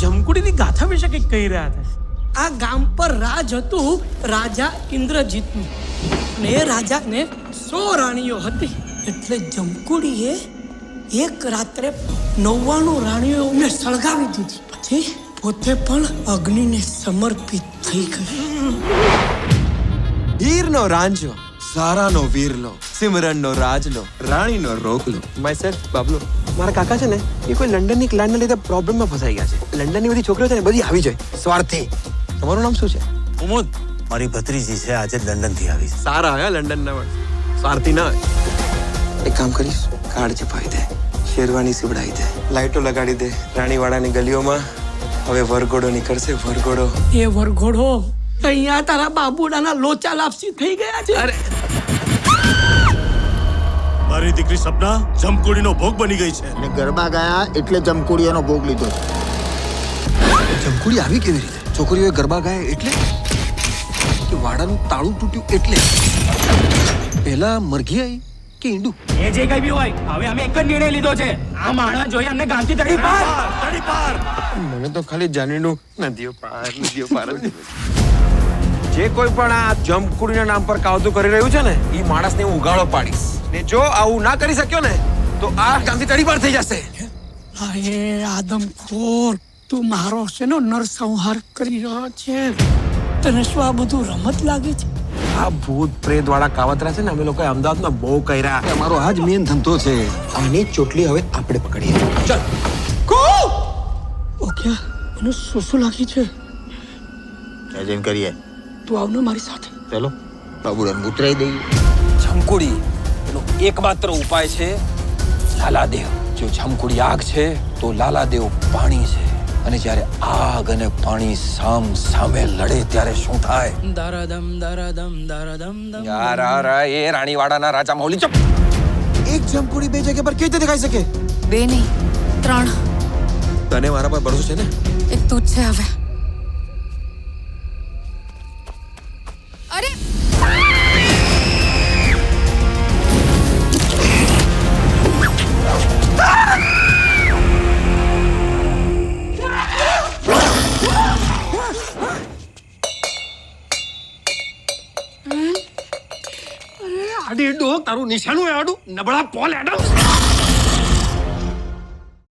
જમકુડીની ગાથા વિશે કંઈક કહી રહ્યા હતા. આ ગામ પર રાજ હતું રાજા ઇન્દ્રજીતનું, અને એ રાજાને 100 રાણીઓ હતી. એટલે જમકુડીએ એક રાત્રે 99 રાણીઓને સળગાવી દીધી. પછી પોતે પણ અગ્નિને સમર્પિત થઈ ગઈ. હીરનો રાંજો, સારાનો વીરલો, સિમરનનો રાજલો, રાણીનો રોકલો. માય સેલ્ફ બાબલો. મારા કાકા છે ને, એ કોઈ લંડનની ક્લાયન્ટના લીધે પ્રોબ્લેમમાં ફસાઈ ગયા છે. લંડનની બધી છોકરીઓ છે ને, બધી આવી જાય સ્વાર્થી. તમારું નામ શું છે? ઉમદ. મારી ભત્રીજી છે, આજે લંડનથી આવી છે. સારા હે લંડનના પણ, સ્વાર્થી ના હોય. એક કામ કરીશ, કાર્ડ છપાવી દે, શેરવાની સીવડાવી દે, લાઈટો લગાડી દે. રાણીવાડાની ગલીઓમાં હવે વરઘોડો નીકળશે, વરઘોડો. એ વરઘોડો અહીંયા તારા બાબુડાના લોચા લાપસી થઈ ગયા છે. અરે મારી દીકરી સપના જમકુડીનો ભોગ બની ગઈ છે. અને ગરબા ગયા એટલે જમકુડીઓનો ભોગ લીધો. જમકુડી આવી કેવી રીતે? છોકરીઓએ ગરબા ગાયા એટલે કે વાડાનું તાળું તૂટ્યું એટલે? પહેલા મરઘી આવી કે ઈંડું? એ જે કઈ બી હોય, હવે અમે એક જ નિર્ણય લીધો છે. આ માણસ જોઈએ અમને ગામથી તડી પાર. તડી પાર. મને તો ખાલી જાનીનું નદીઓ પાર જ. જે કોઈ પણ આ જમકુડીના નામ પર કાવતું કરી રહ્યું છે ને, એ માણસને હું ઉગાડો પાડીશ. ને જો આવું ના કરી શક્યો ને, તો આ ગામથી તડીપાર થઈ જશે. અરે આદમખોર, તું મારો શેનો નરસંહાર કરી રહ્યો છે? તને શું આ બધું રમત લાગે છે? આ ભૂત પ્રેત વાળા કાવતરા છે ને, અમે લોકોએ અમદાવાદમાં બહુ કર્યા. અમારો આ જ મેન ધંધો છે. આની ચોટલી હવે આપણે પકડીએ. ચાલ ઓકે, મને શું લાગી છે? જઈને કરીએ. તું આવને મારી સાથે. ચલો બાબુડાને ઉતરાઈ દઈએ. જમકુડી એનો એકમાત્ર ઉપાય છે લાલાદેવ. જો જમકુડી આગ છે તો લાલાદેવ પાણી છે, અને જ્યારે આગ અને પાણી સામે લડે ત્યારે શું થાય? દરદમ દરદમ દરદમ દમ. યાર એ રાણીવાડાના રાજા મૌલી ચપ. એક જમકુડી બે જગ્યા પર કેવી રીતે દેખાઈ શકે? 2 નહીં 3. તને મારા પર ભરોસો છે ને? એક તું જ છે હવે. અરે આડી ડો તારું નિશાનું આડું નબળા પોલ એડમ.